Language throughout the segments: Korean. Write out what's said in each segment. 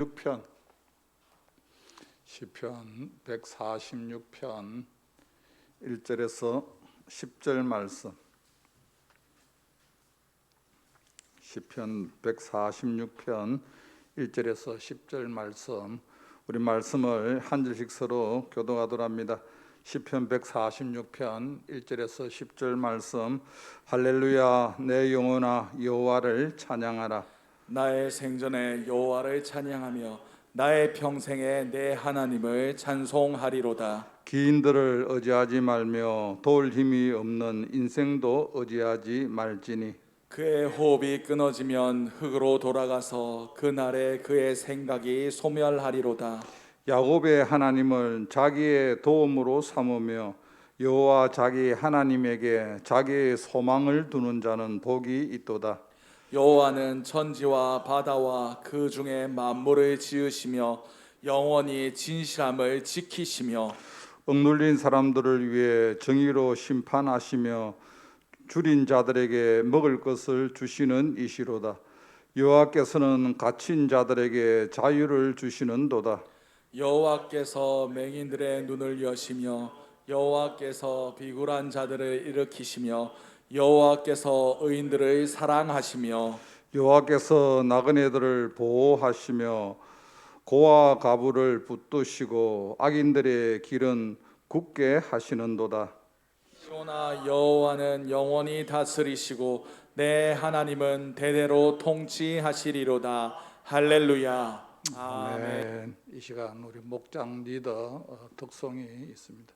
6편 시편 146편 1절에서 10절 말씀. 시편 146편 1절에서 10절 말씀. 우리 말씀을 한 절씩 서로 교독하도록 합니다. 시편 146편 1절에서 10절 말씀. 할렐루야, 내 영혼아 여호와를 찬양하라. 나의 생전에 여호와를 찬양하며 나의 평생에 내 하나님을 찬송하리로다. 기인들을 의지하지 말며 도울 힘이 없는 인생도 의지하지 말지니 그의 호흡이 끊어지면 흙으로 돌아가서 그날에 그의 생각이 소멸하리로다. 야곱의 하나님을 자기의 도움으로 삼으며 여호와 자기 하나님에게 자기의 소망을 두는 자는 복이 있도다. 여호와는 천지와 바다와 그 중에 만물을 지으시며 영원히 진실함을 지키시며 억눌린 사람들을 위해 정의로 심판하시며 줄인 자들에게 먹을 것을 주시는 이시로다. 여호와께서는 갇힌 자들에게 자유를 주시는도다. 여호와께서 맹인들의 눈을 여시며 여호와께서 비굴한 자들을 일으키시며 여호와께서 의인들을 사랑하시며 여호와께서 나그네들을 보호하시며 고아 가부를 붙드시고 악인들의 길은 굳게 하시는도다. 그러나 여호와는 영원히 다스리시고 내 하나님은 대대로 통치하시리로다. 할렐루야. 아멘. 아멘. 이 시간 우리 목장 리더 덕송이 있습니다.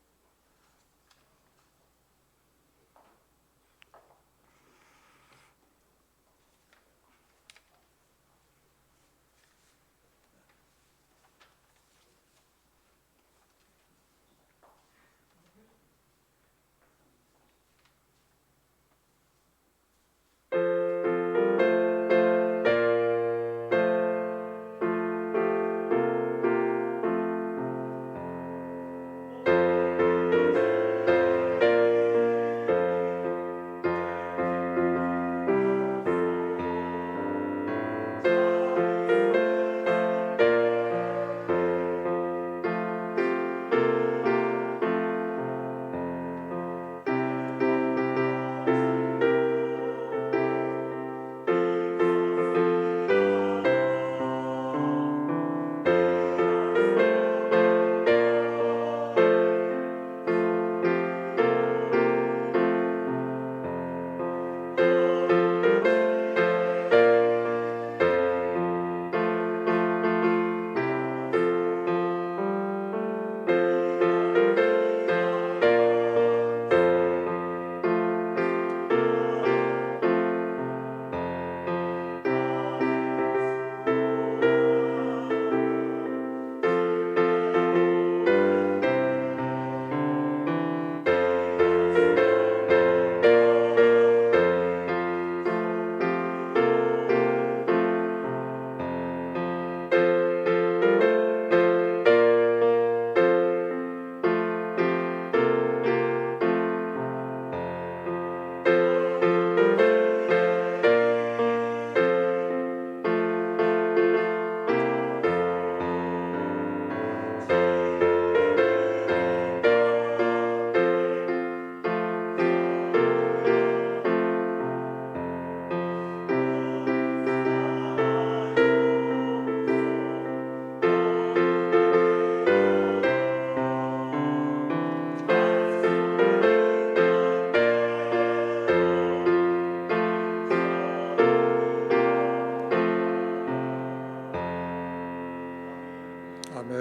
아멘.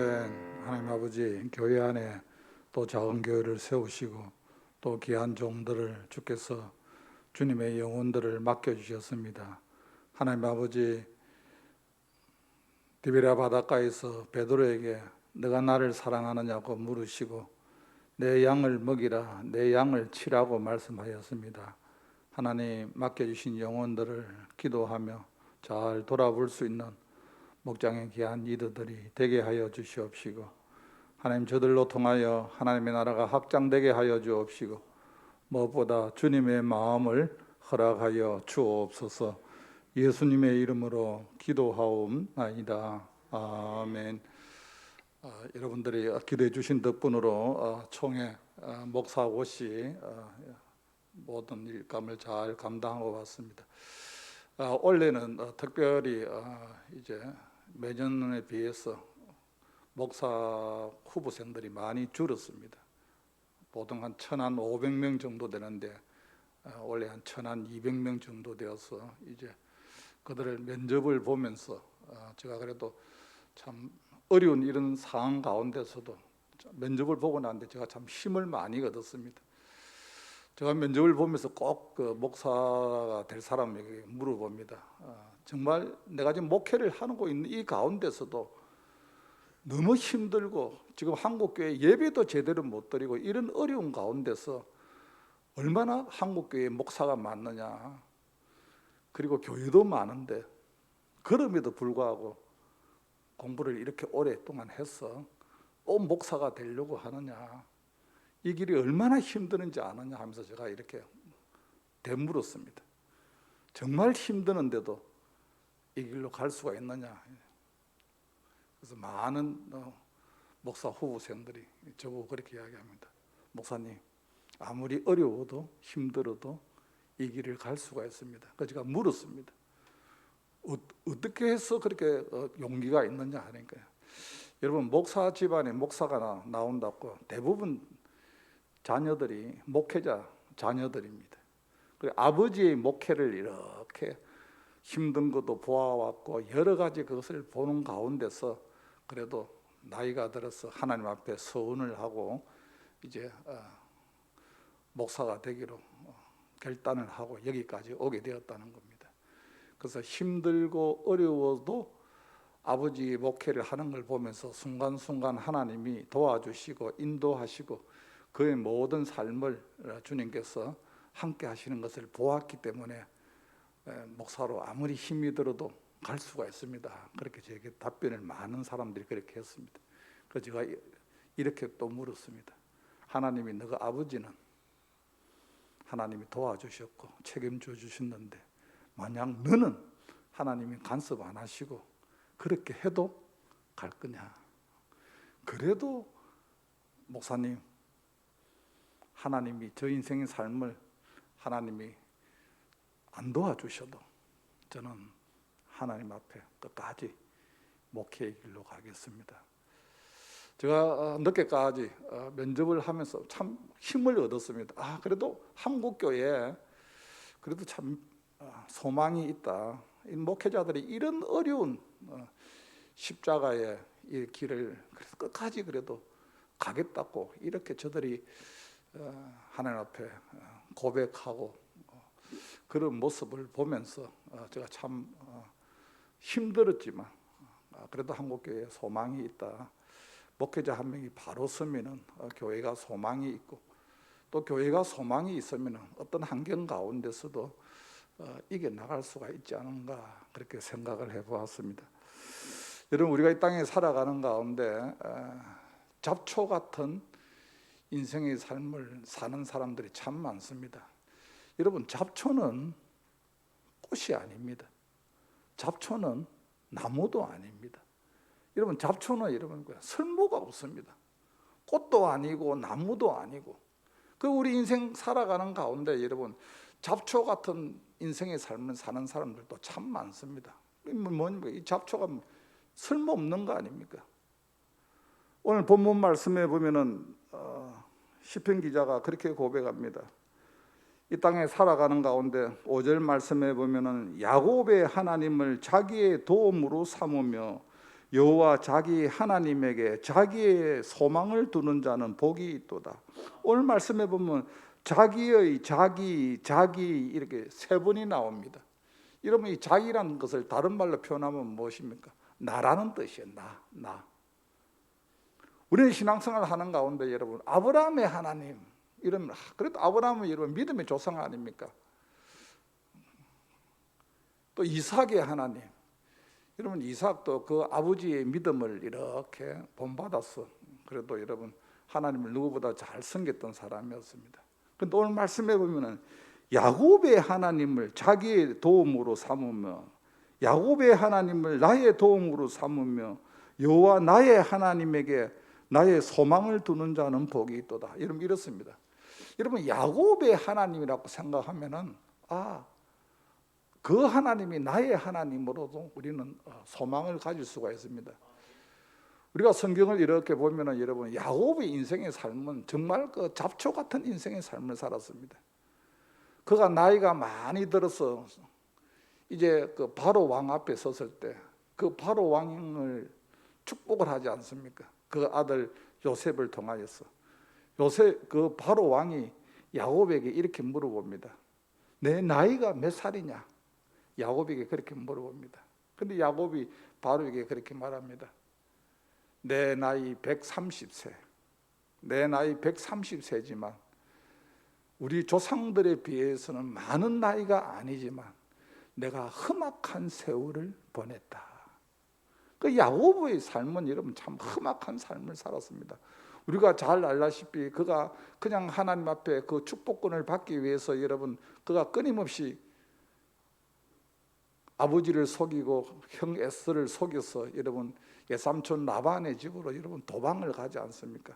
하나님 아버지, 교회 안에 또 작은 교회를 세우시고 또 귀한 종들을 주께서 주님의 영혼들을 맡겨주셨습니다. 하나님 아버지, 디베랴 바닷가에서 베드로에게 너가 나를 사랑하느냐고 물으시고 내 양을 먹이라, 내 양을 치라고 말씀하였습니다. 하나님, 맡겨주신 영혼들을 기도하며 잘 돌아볼 수 있는 목장의 귀한 리더들이 되게 하여 주시옵시고, 하나님, 저들로 통하여 하나님의 나라가 확장되게 하여 주옵시고, 무엇보다 주님의 마음을 허락하여 주옵소서. 예수님의 이름으로 기도하옵나이다. 아멘. 여러분들이 기도해 주신 덕분으로 총회 목사 옷이 모든 일감을 잘 감당하고 왔습니다. 올해는 특별히 이제 매년에 비해서 목사 후보생들이 많이 줄었습니다. 보통 한 1,500명 정도 되는데 원래 한 1,200명 정도 되어서 이제 그들을 면접을 보면서 제가 그래도 참 어려운 이런 상황 가운데서도 면접을 보고 나는데 제가 참 힘을 많이 얻었습니다. 제가 면접을 보면서 꼭 그 목사가 될 사람에게 물어봅니다. 정말 내가 지금 목회를 하고 있는 이 가운데서도 너무 힘들고 지금 한국교회 예배도 제대로 못 드리고 이런 어려운 가운데서 얼마나 한국교회 목사가 많느냐, 그리고 교회도 많은데 그럼에도 불구하고 공부를 이렇게 오랫동안 해서 또 목사가 되려고 하느냐, 이 길이 얼마나 힘드는지 아느냐 하면서 제가 이렇게 되물었습니다. 정말 힘드는데도 이 길로 갈 수가 있느냐. 그래서 많은 목사 후보생들이 저보고 그렇게 이야기합니다. 목사님, 아무리 어려워도 힘들어도 이 길을 갈 수가 있습니다. 그래서 제가 물었습니다. 어떻게 해서 그렇게 용기가 있느냐 하니까요. 여러분, 목사 집안에 목사가 나온다고 대부분 자녀들이 목회자 자녀들입니다. 그리고 아버지의 목회를 이렇게 힘든 것도 보아왔고 여러 가지 그것을 보는 가운데서 그래도 나이가 들어서 하나님 앞에 서원을 하고 이제 목사가 되기로 결단을 하고 여기까지 오게 되었다는 겁니다. 그래서 힘들고 어려워도 아버지의 목회를 하는 걸 보면서 순간순간 하나님이 도와주시고 인도하시고 그의 모든 삶을 주님께서 함께 하시는 것을 보았기 때문에 목사로 아무리 힘이 들어도 갈 수가 있습니다. 그렇게 제게 답변을 많은 사람들이 그렇게 했습니다. 그래서 제가 이렇게 또 물었습니다. 하나님이 너가 아버지는 하나님이 도와주셨고 책임져 주셨는데 만약 너는 하나님이 간섭 안 하시고 그렇게 해도 갈 거냐? 그래도 목사님, 하나님이 저 인생의 삶을 하나님이 안 도와주셔도 저는 하나님 앞에 끝까지 목회의 길로 가겠습니다. 제가 늦게까지 면접을 하면서 참 힘을 얻었습니다. 그래도 한국교회에 그래도 참 소망이 있다. 이 목회자들이 이런 어려운 십자가의 이 길을 끝까지 그래도 가겠다고 이렇게 저들이 하나님 앞에 고백하고 그런 모습을 보면서 제가 참 힘들었지만 그래도 한국교회에 소망이 있다. 목회자 한 명이 바로 서면은 교회가 소망이 있고 또 교회가 소망이 있으면 어떤 환경 가운데서도 이겨나갈 수가 있지 않은가 그렇게 생각을 해보았습니다. 여러분, 우리가 이 땅에 살아가는 가운데 잡초 같은 인생의 삶을 사는 사람들이 참 많습니다. 여러분, 잡초는 꽃이 아닙니다. 잡초는 나무도 아닙니다. 여러분, 잡초는 여러분 쓸모가 없습니다. 꽃도 아니고 나무도 아니고. 그 우리 인생 살아가는 가운데 여러분 잡초 같은 인생의 삶을 사는 사람들도 참 많습니다. 뭐입니까? 이 잡초가 쓸모없는 거 아닙니까? 오늘 본문 말씀에 보면은 시편 기자가 그렇게 고백합니다. 이 땅에 살아가는 가운데 5절 말씀에 보면은 야곱의 하나님을 자기의 도움으로 삼으며 여호와 자기 하나님에게 자기의 소망을 두는 자는 복이 있도다. 오늘 말씀에 보면 자기의 자기 이렇게 세 번이 나옵니다. 여러분, 이 자기라는 것을 다른 말로 표현하면 무엇입니까? 나라는 뜻이에요. 나. 우리는 신앙생활을 하는 가운데 여러분 아브라함의 하나님 이러면 그래도 아브라함은 여러분 믿음의 조상 아닙니까? 또 이삭의 하나님, 여러분 이삭도 그 아버지의 믿음을 이렇게 본받았어. 그래도 여러분 하나님을 누구보다 잘 섬겼던 사람이었습니다. 그런데 오늘 말씀해 보면은 야곱의 하나님을 자기의 도움으로 삼으며 야곱의 하나님을 나의 도움으로 삼으며 여호와 나의 하나님에게 나의 소망을 두는 자는 복이 있도다. 여러분 이렇습니다. 여러분 야곱의 하나님이라고 생각하면은 그 하나님이 나의 하나님으로도 우리는 소망을 가질 수가 있습니다. 우리가 성경을 이렇게 보면은 여러분 야곱의 인생의 삶은 정말 그 잡초 같은 인생의 삶을 살았습니다. 그가 나이가 많이 들어서 이제 그 바로 왕 앞에 섰을 때 그 바로 왕을 축복을 하지 않습니까? 그 아들 요셉을 통하여서 그 바로 왕이 야곱에게 이렇게 물어봅니다. 내 나이가 몇 살이냐? 야곱에게 그렇게 물어봅니다. 근데 야곱이 바로에게 그렇게 말합니다. 내 나이 130세. 내 나이 130세지만 우리 조상들에 비해서는 많은 나이가 아니지만 내가 험악한 세월을 보냈다. 그 야곱의 삶은 여러분 참 험악한 삶을 살았습니다. 우리가 잘 알다시피 그가 그냥 하나님 앞에 그 축복권을 받기 위해서 여러분 그가 끊임없이 아버지를 속이고 형 에스를 속여서 여러분 예삼촌 라반의 집으로 여러분 도방을 가지 않습니까?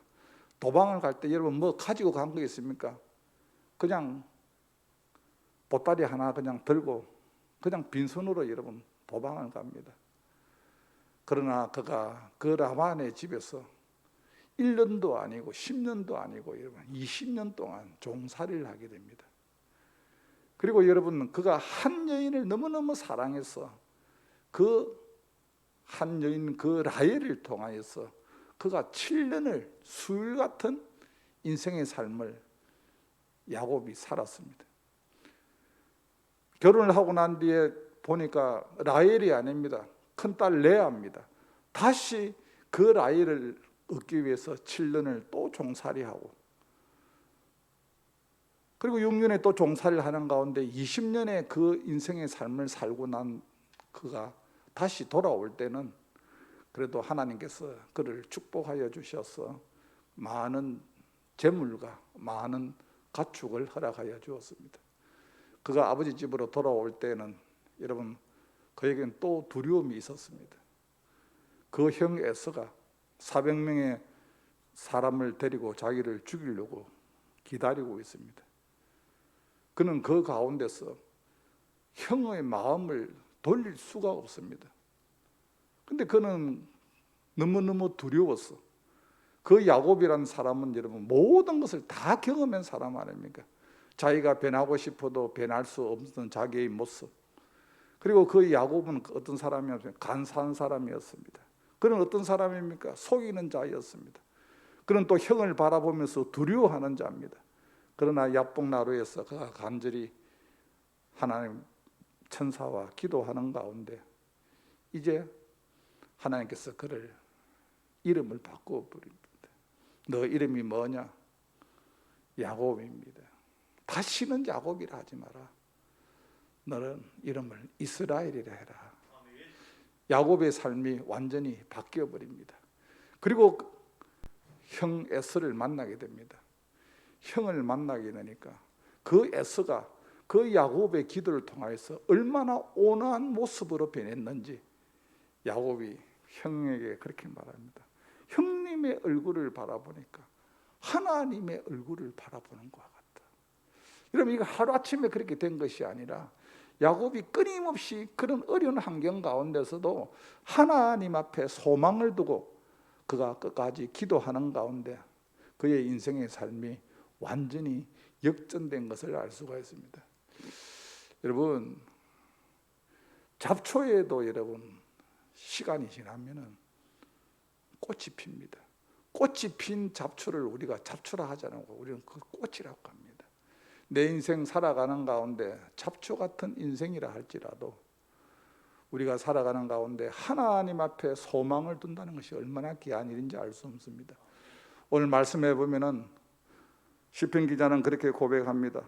도방을 갈 때 여러분 뭐 가지고 간 거 있습니까? 그냥 보따리 하나 그냥 들고 그냥 빈손으로 여러분 도방을 갑니다. 그러나 그가 그 라반의 집에서 1년도 아니고 10년도 아니고 여러분 20년 동안 종살이를 하게 됩니다. 그리고 여러분 그가 한 여인을 너무너무 사랑해서 그 한 여인 그 라헬을 통하여서 그가 7년을 수일 같은 인생의 삶을 야곱이 살았습니다. 결혼을 하고 난 뒤에 보니까 라헬이 아닙니다. 큰딸 레아입니다. 다시 그 라헬을 얻기 위해서 7년을 또 종살이하고 그리고 6년에 또 종살이를 하는 가운데 20년의 그 인생의 삶을 살고 난 그가 다시 돌아올 때는 그래도 하나님께서 그를 축복하여 주셔서 많은 재물과 많은 가축을 허락하여 주었습니다. 그가 아버지 집으로 돌아올 때는 여러분 그에게는 또 두려움이 있었습니다. 그 형 에서가 400명의 사람을 데리고 자기를 죽이려고 기다리고 있습니다. 그는 그 가운데서 형의 마음을 돌릴 수가 없습니다. 근데 그는 너무너무 두려웠어. 그 야곱이라는 사람은 여러분 모든 것을 다 경험한 사람 아닙니까? 자기가 변하고 싶어도 변할 수 없는 자기의 모습. 그리고 그 야곱은 어떤 사람이었어요? 간사한 사람이었습니다. 그는 어떤 사람입니까? 속이는 자였습니다. 그는 또 형을 바라보면서 두려워하는 자입니다. 그러나 야복나루에서 그가 간절히 하나님 천사와 기도하는 가운데 이제 하나님께서 그를 이름을 바꾸어 버립니다. 너 이름이 뭐냐? 야곱입니다. 다시는 야곱이라 하지 마라. 너는 이름을 이스라엘이라 해라. 야곱의 삶이 완전히 바뀌어 버립니다. 그리고 형 에서를 만나게 됩니다. 형을 만나게 되니까 그 에서가 그 야곱의 기도를 통해서 얼마나 온화한 모습으로 변했는지 야곱이 형에게 그렇게 말합니다. 형님의 얼굴을 바라보니까 하나님의 얼굴을 바라보는 것 같다. 여러분 이거 하루아침에 그렇게 된 것이 아니라 야곱이 끊임없이 그런 어려운 환경 가운데서도 하나님 앞에 소망을 두고 그가 끝까지 기도하는 가운데 그의 인생의 삶이 완전히 역전된 것을 알 수가 있습니다. 여러분 잡초에도 여러분 시간이 지나면은 꽃이 핍니다. 꽃이 핀 잡초를 우리가 잡초라 하지 않고 우리는 그 꽃이라고 합니다. 내 인생 살아가는 가운데 잡초 같은 인생이라 할지라도 우리가 살아가는 가운데 하나님 앞에 소망을 둔다는 것이 얼마나 귀한 일인지 알 수 없습니다. 오늘 말씀해 보면은 시편 기자는 그렇게 고백합니다.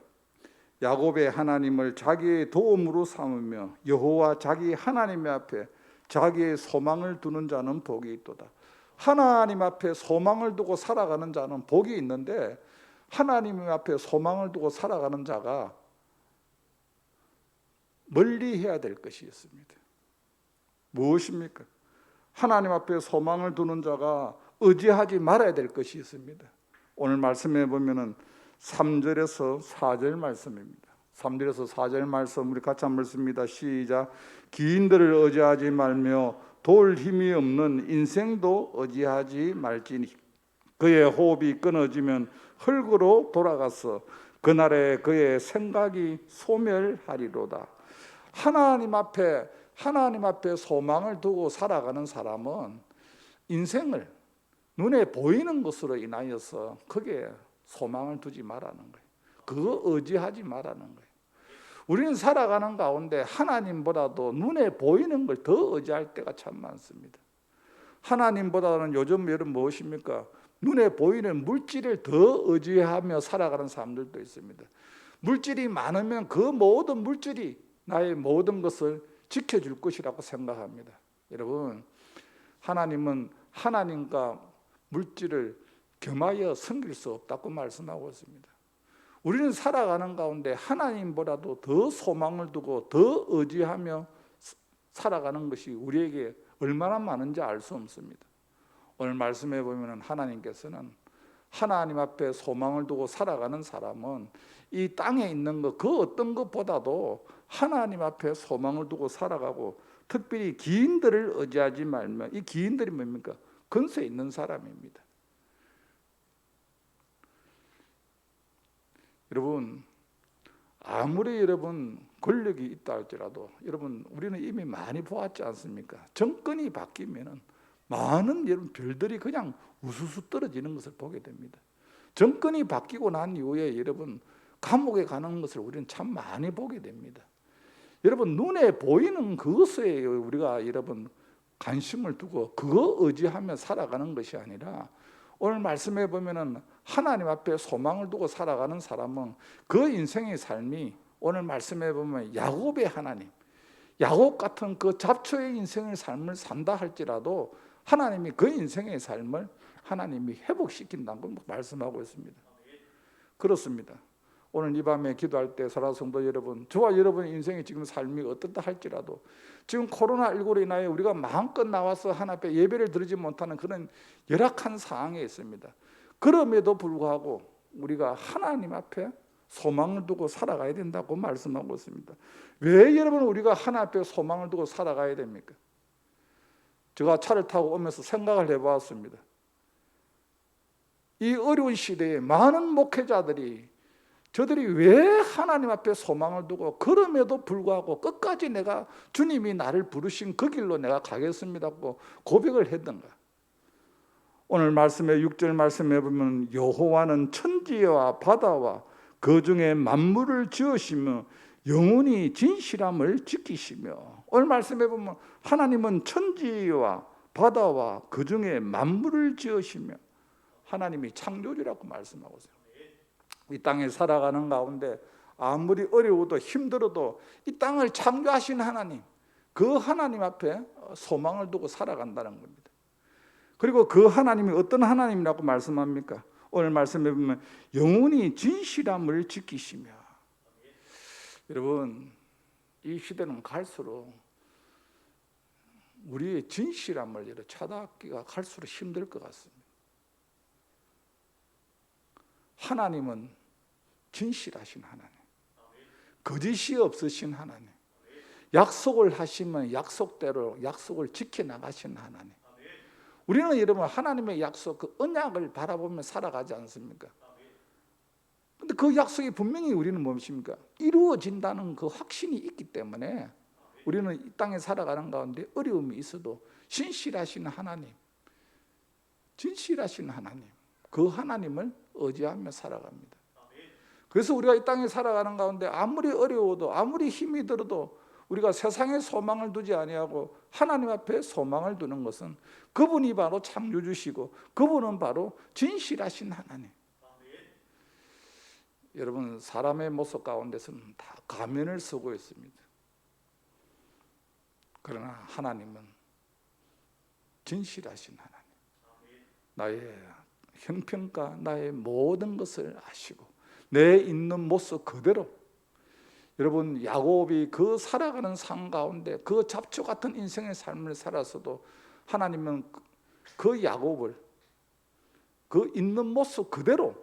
야곱의 하나님을 자기의 도움으로 삼으며 여호와 자기 하나님 앞에 자기의 소망을 두는 자는 복이 있도다. 하나님 앞에 소망을 두고 살아가는 자는 복이 있는데 하나님 앞에 소망을 두고 살아가는 자가 멀리 해야 될 것이 있습니다. 무엇입니까? 하나님 앞에 소망을 두는 자가 의지하지 말아야 될 것이 있습니다. 오늘 말씀해 보면은 3절에서 4절 말씀입니다. 3절에서 4절 말씀 우리 같이 한번 읽습니다. 시작. 기인들을 의지하지 말며 도울 힘이 없는 인생도 의지하지 말지니 그의 호흡이 끊어지면 흙으로 돌아가서 그날에 그의 생각이 소멸하리로다. 하나님 앞에 소망을 두고 살아가는 사람은 인생을 눈에 보이는 것으로 인하여서 거기에 소망을 두지 말라는 거예요. 그거 의지하지 말라는 거예요. 우리는 살아가는 가운데 하나님보다도 눈에 보이는 걸 더 의지할 때가 참 많습니다. 하나님보다는 요즘 여러분 무엇입니까? 눈에 보이는 물질을 더 의지하며 살아가는 사람들도 있습니다. 물질이 많으면 그 모든 물질이 나의 모든 것을 지켜줄 것이라고 생각합니다. 여러분, 하나님은 하나님과 물질을 겸하여 섬길 수 없다고 말씀하고 있습니다. 우리는 살아가는 가운데 하나님보다도 더 소망을 두고 더 의지하며 살아가는 것이 우리에게 얼마나 많은지 알 수 없습니다. 오늘 말씀해 보면 하나님께서는 하나님 앞에 소망을 두고 살아가는 사람은 이 땅에 있는 것 그 어떤 것보다도 하나님 앞에 소망을 두고 살아가고, 특별히 기인들을 의지하지 말며, 이 기인들이 뭡니까? 근세 있는 사람입니다. 여러분, 아무리 여러분 권력이 있다 할지라도 여러분 우리는 이미 많이 보았지 않습니까? 정권이 바뀌면은 많은 여러분 별들이 그냥 우수수 떨어지는 것을 보게 됩니다. 정권이 바뀌고 난 이후에 여러분 감옥에 가는 것을 우리는 참 많이 보게 됩니다. 여러분 눈에 보이는 그것에 우리가 여러분 관심을 두고 그거 의지하며 살아가는 것이 아니라, 오늘 말씀해 보면은 하나님 앞에 소망을 두고 살아가는 사람은 그 인생의 삶이, 오늘 말씀해 보면 야곱의 하나님, 야곱 같은 그 잡초의 인생의 삶을 산다 할지라도 하나님이 그 인생의 삶을 하나님이 회복시킨다고 말씀하고 있습니다. 그렇습니다. 오늘 이 밤에 기도할 때 사랑하는 성도 여러분, 저와 여러분의 인생의 지금 삶이 어떻다 할지라도 지금 코로나19로 인하여 우리가 마음껏 나와서 하나님 앞에 예배를 드리지 못하는 그런 열악한 상황에 있습니다. 그럼에도 불구하고 우리가 하나님 앞에 소망을 두고 살아가야 된다고 말씀하고 있습니다. 왜 여러분 우리가 하나님 앞에 소망을 두고 살아가야 됩니까? 제가 차를 타고 오면서 생각을 해보았습니다. 이 어려운 시대에 많은 목회자들이 저들이 왜 하나님 앞에 소망을 두고 그럼에도 불구하고 끝까지 내가 주님이 나를 부르신 그 길로 내가 가겠습니다고 고백을 했던가? 오늘 말씀에 6절 말씀해 보면 여호와는 천지와 바다와 그 중에 만물을 지으시며 영원히 진실함을 지키시며, 오늘 말씀해 보면 하나님은 천지와 바다와 그 중에 만물을 지으시며 하나님이 창조주라고 말씀하고 있어요. 이 땅에 살아가는 가운데 아무리 어려워도 힘들어도 이 땅을 창조하신 하나님, 그 하나님 앞에 소망을 두고 살아간다는 겁니다. 그리고 그 하나님이 어떤 하나님이라고 말씀합니까? 오늘 말씀해 보면 영원히 진실함을 지키시며. 여러분, 이 시대는 갈수록 우리의 진실함을 찾아가기가 갈수록 힘들 것 같습니다. 하나님은 진실하신 하나님, 거짓이 없으신 하나님, 약속을 하시면 약속대로 약속을 지켜나가신 하나님. 우리는 여러분 하나님의 약속, 그 언약을 바라보며 살아가지 않습니까? 근데 그 약속이 분명히 우리는 무엇입니까? 이루어진다는 그 확신이 있기 때문에 우리는 이 땅에 살아가는 가운데 어려움이 있어도 진실하신 하나님, 진실하신 하나님, 그 하나님을 의지하며 살아갑니다. 그래서 우리가 이 땅에 살아가는 가운데 아무리 어려워도 아무리 힘이 들어도 우리가 세상에 소망을 두지 아니하고 하나님 앞에 소망을 두는 것은 그분이 바로 창조주시고 그분은 바로 진실하신 하나님. 여러분, 사람의 모습 가운데서는 다 가면을 쓰고 있습니다. 그러나 하나님은 진실하신 하나님, 나의 형편과 나의 모든 것을 아시고 내 있는 모습 그대로, 여러분, 야곱이 그 살아가는 삶 가운데 그 잡초 같은 인생의 삶을 살았어도 하나님은 그 야곱을 그 있는 모습 그대로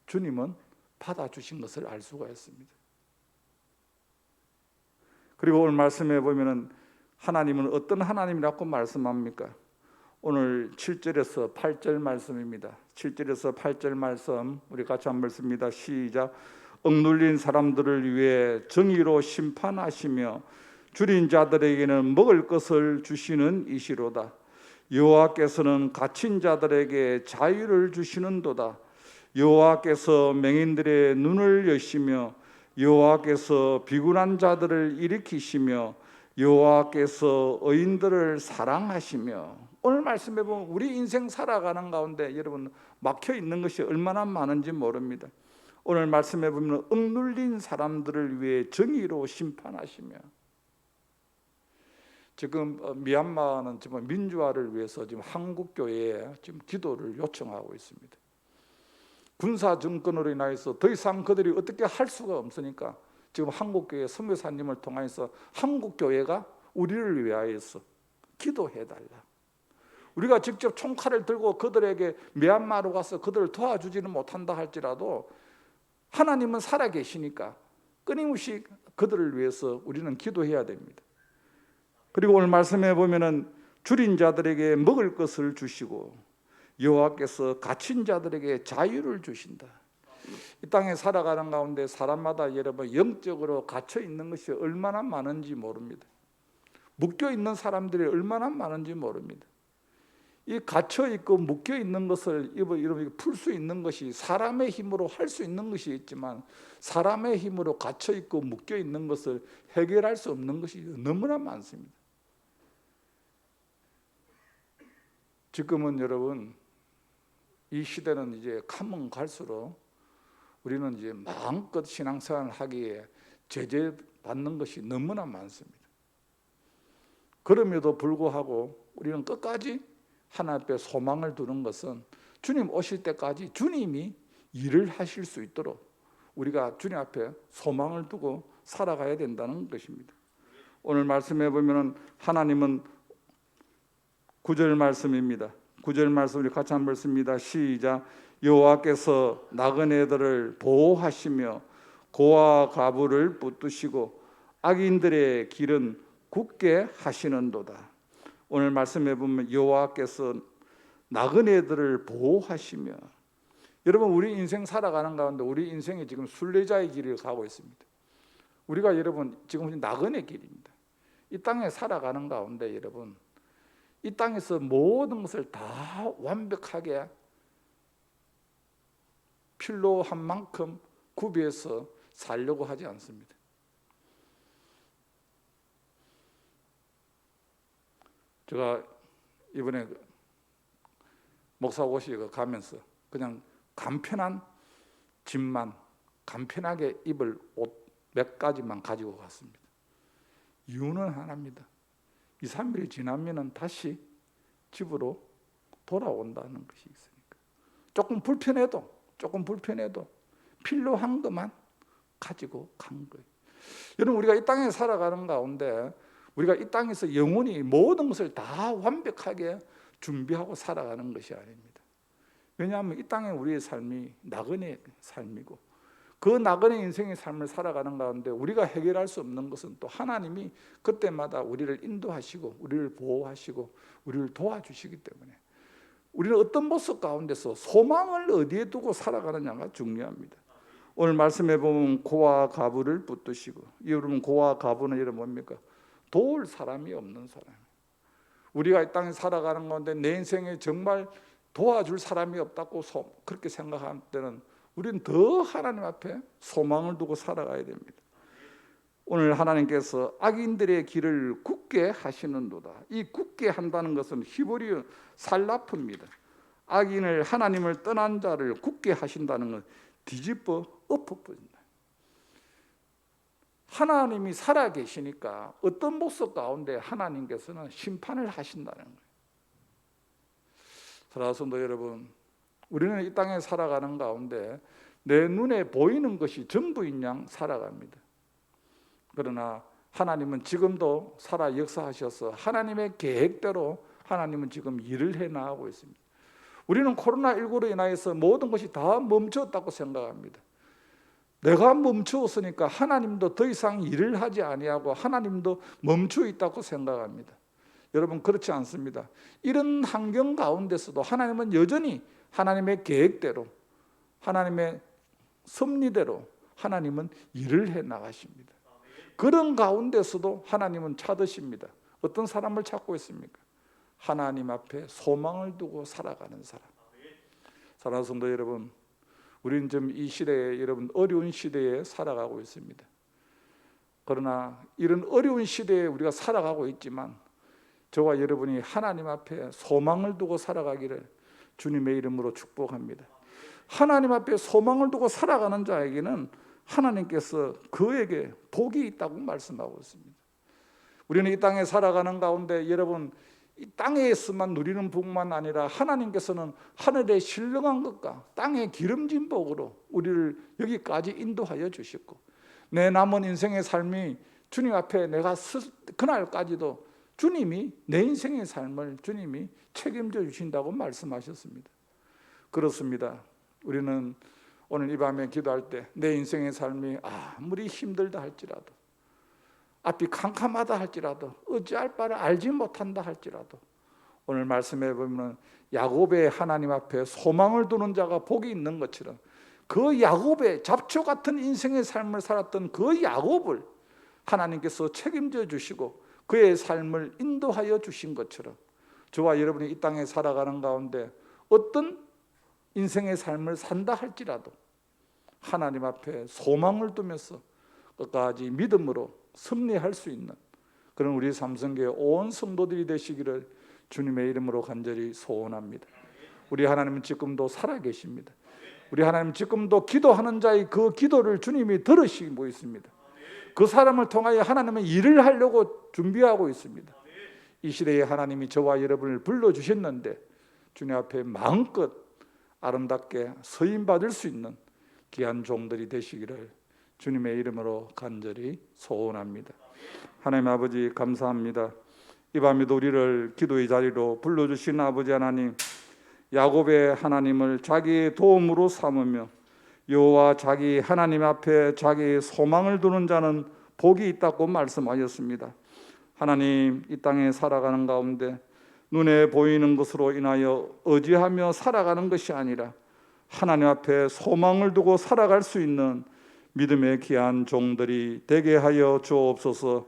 주님은 받아주신 것을 알 수가 있습니다. 그리고 오늘 말씀해 보면은 하나님은 어떤 하나님이라고 말씀합니까? 오늘 7절에서 8절 말씀입니다. 7절에서 8절 말씀 우리 같이 한번 읽습니다. 시작. 억눌린 사람들을 위해 정의로 심판하시며 줄인 자들에게는 먹을 것을 주시는 이시로다. 여호와께서는 갇힌 자들에게 자유를 주시는도다. 여호와께서 맹인들의 눈을 여시며 여호와께서 비굴한 자들을 일으키시며 여호와께서 의인들을 사랑하시며. 오늘 말씀해 보면 우리 인생 살아가는 가운데 여러분 막혀 있는 것이 얼마나 많은지 모릅니다. 오늘 말씀해 보면 억눌린 사람들을 위해 정의로 심판하시며. 지금 미얀마는 지금 민주화를 위해서 지금 한국 교회에 지금 기도를 요청하고 있습니다. 군사 정권으로 인해서 더 이상 그들이 어떻게 할 수가 없으니까 지금 한국 교회 선교사님을 통해서 한국 교회가 우리를 위하여서 기도해 달라. 우리가 직접 총칼을 들고 그들에게 미얀마로 가서 그들을 도와주지는 못한다 할지라도 하나님은 살아 계시니까 끊임없이 그들을 위해서 우리는 기도해야 됩니다. 그리고 오늘 말씀해 보면은 줄인 자들에게 먹을 것을 주시고 여호와께서 갇힌 자들에게 자유를 주신다. 이 땅에 살아가는 가운데 사람마다 여러분 영적으로 갇혀 있는 것이 얼마나 많은지 모릅니다. 묶여 있는 사람들이 얼마나 많은지 모릅니다. 이 갇혀 있고 묶여 있는 것을 여러분 풀 수 있는 것이 사람의 힘으로 할 수 있는 것이 있지만 사람의 힘으로 갇혀 있고 묶여 있는 것을 해결할 수 없는 것이 너무나 많습니다. 지금은 여러분 이 시대는 이제 가면 갈수록 우리는 이제 마음껏 신앙생활을 하기에 제재받는 것이 너무나 많습니다. 그럼에도 불구하고 우리는 끝까지 하나님 앞에 소망을 두는 것은 주님 오실 때까지 주님이 일을 하실 수 있도록 우리가 주님 앞에 소망을 두고 살아가야 된다는 것입니다. 오늘 말씀해 보면 하나님은 9절 말씀입니다. 9절 말씀 우리 같이 한번 읽습니다. 시작. 여호와께서 나그네들을 보호하시며 고아 과부를 붙드시고 악인들의 길은 굳게 하시는도다. 오늘 말씀해 보면 여호와께서 나그네들을 보호하시며. 여러분 우리 인생 살아가는 가운데 우리 인생이 지금 순례자의 길을 가고 있습니다. 우리가 여러분 지금 나그네 길입니다. 이 땅에 살아가는 가운데 여러분 이 땅에서 모든 것을 다 완벽하게 필요한 만큼 구비해서 살려고 하지 않습니다. 제가 이번에 목사고시 가면서 그냥 간편한 집만 간편하게 입을 옷 몇 가지만 가지고 갔습니다. 이유는 하나입니다. 2, 3일이 지나면 다시 집으로 돌아온다는 것이 있으니까. 조금 불편해도 필요한 것만 가지고 간 거예요. 여러분 우리가 이 땅에 살아가는 가운데 우리가 이 땅에서 영원히 모든 것을 다 완벽하게 준비하고 살아가는 것이 아닙니다. 왜냐하면 이 땅에 우리의 삶이 나그네 삶이고 그 나그네 인생의 삶을 살아가는 가운데 우리가 해결할 수 없는 것은 또 하나님이 그때마다 우리를 인도하시고 우리를 보호하시고 우리를 도와주시기 때문에 우리는 어떤 모습 가운데서 소망을 어디에 두고 살아가느냐가 중요합니다. 오늘 말씀해 보면 고아 과부를 붙드시고, 여러분 고아 과부는 여러분 뭡니까? 도울 사람이 없는 사람. 우리가 이 땅에 살아가는 가운데 내 인생에 정말 도와줄 사람이 없다고 그렇게 생각할 때는 우리는 더 하나님 앞에 소망을 두고 살아가야 됩니다. 오늘 하나님께서 악인들의 길을 굳게 하시는도다. 이 굳게 한다는 것은 히브리어 살라프입니다. 악인을 하나님을 떠난 자를 굳게 하신다는 건 뒤집어 엎어버린다. 하나님이 살아 계시니까 어떤 모습 가운데 하나님께서는 심판을 하신다는 거예요. 사랑하는 성도 여러분, 우리는 이 땅에 살아가는 가운데 내 눈에 보이는 것이 전부인 양 살아갑니다. 그러나 하나님은 지금도 살아 역사하셔서 하나님의 계획대로 하나님은 지금 일을 해나가고 있습니다. 우리는 코로나19로 인하여서 모든 것이 다 멈췄다고 생각합니다. 내가 멈추었으니까 하나님도 더 이상 일을 하지 아니하고 하나님도 멈추어 있다고 생각합니다. 여러분, 그렇지 않습니다. 이런 환경 가운데서도 하나님은 여전히 하나님의 계획대로, 하나님의 섭리대로 하나님은 일을 해 나가십니다. 그런 가운데서도 하나님은 찾으십니다. 어떤 사람을 찾고 있습니까? 하나님 앞에 소망을 두고 살아가는 사람. 사랑하는 성도 여러분, 우리는 지금 이 시대에, 여러분, 어려운 시대에 살아가고 있습니다. 그러나 이런 어려운 시대에 우리가 살아가고 있지만 저와 여러분이 하나님 앞에 소망을 두고 살아가기를 주님의 이름으로 축복합니다. 하나님 앞에 소망을 두고 살아가는 자에게는 하나님께서 그에게 복이 있다고 말씀하고 있습니다. 우리는 이 땅에 살아가는 가운데 여러분, 이 땅에서만 누리는 복만 아니라 하나님께서는 하늘의 신령한 것과 땅의 기름진 복으로 우리를 여기까지 인도하여 주셨고, 내 남은 인생의 삶이 주님 앞에 내가 그날까지도 주님이 내 인생의 삶을 주님이 책임져 주신다고 말씀하셨습니다. 그렇습니다. 우리는 오늘 이 밤에 기도할 때 내 인생의 삶이 아무리 힘들다 할지라도, 앞이 캄캄하다 할지라도, 어찌할 바를 알지 못한다 할지라도, 오늘 말씀해 보면 야곱의 하나님 앞에 소망을 두는 자가 복이 있는 것처럼 그 야곱의 잡초 같은 인생의 삶을 살았던 그 야곱을 하나님께서 책임져 주시고 그의 삶을 인도하여 주신 것처럼 저와 여러분이 이 땅에 살아가는 가운데 어떤 인생의 삶을 산다 할지라도 하나님 앞에 소망을 두면서 끝까지 믿음으로 승리할 수 있는 그런 우리 삼성교회 온 성도들이 되시기를 주님의 이름으로 간절히 소원합니다. 우리 하나님은 지금도 살아계십니다. 우리 하나님 지금도 기도하는 자의 그 기도를 주님이 들으시고 있습니다. 그 사람을 통하여 하나님은 일을 하려고 준비하고 있습니다. 이 시대에 하나님이 저와 여러분을 불러주셨는데 주님 앞에 마음껏 아름답게 서임받을 수 있는 귀한 종들이 되시기를 주님의 이름으로 간절히 소원합니다. 하나님 아버지, 감사합니다. 이 밤에도 우리를 기도의 자리로 불러주신 아버지 하나님, 야곱의 하나님을 자기의 도움으로 삼으며 여호와 자기 하나님 앞에 자기의 소망을 두는 자는 복이 있다고 말씀하셨습니다. 하나님, 이 땅에 살아가는 가운데 눈에 보이는 것으로 인하여 의지하며 살아가는 것이 아니라 하나님 앞에 소망을 두고 살아갈 수 있는 믿음의 귀한 종들이 되게 하여 주옵소서.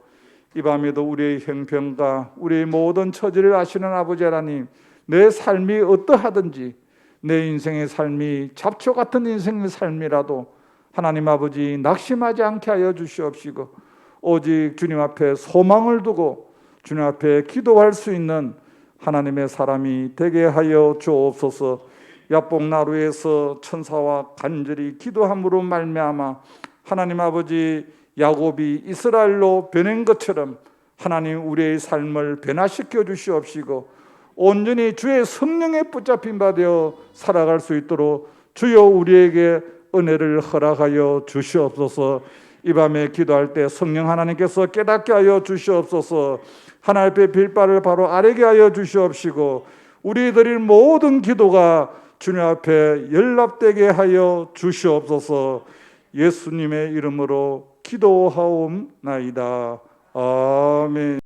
이 밤에도 우리의 형편과 우리의 모든 처지를 아시는 아버지 하나님, 내 삶이 어떠하든지 내 인생의 삶이 잡초 같은 인생의 삶이라도 하나님 아버지 낙심하지 않게 하여 주시옵시고 오직 주님 앞에 소망을 두고 주님 앞에 기도할 수 있는 하나님의 사람이 되게 하여 주옵소서. 야복나루에서 천사와 간절히 기도함으로 말미암아 하나님 아버지 야곱이 이스라엘로 변한 것처럼 하나님 우리의 삶을 변화시켜 주시옵시고 온전히 주의 성령에 붙잡힌 바 되어 살아갈 수 있도록 주여 우리에게 은혜를 허락하여 주시옵소서. 이 밤에 기도할 때 성령 하나님께서 깨닫게 하여 주시옵소서. 하나님 앞에 빌바를 바로 아뢰게 하여 주시옵시고 우리 드릴 모든 기도가 주님 앞에 연락되게 하여 주시옵소서. 예수님의 이름으로 기도하옵나이다. 아멘.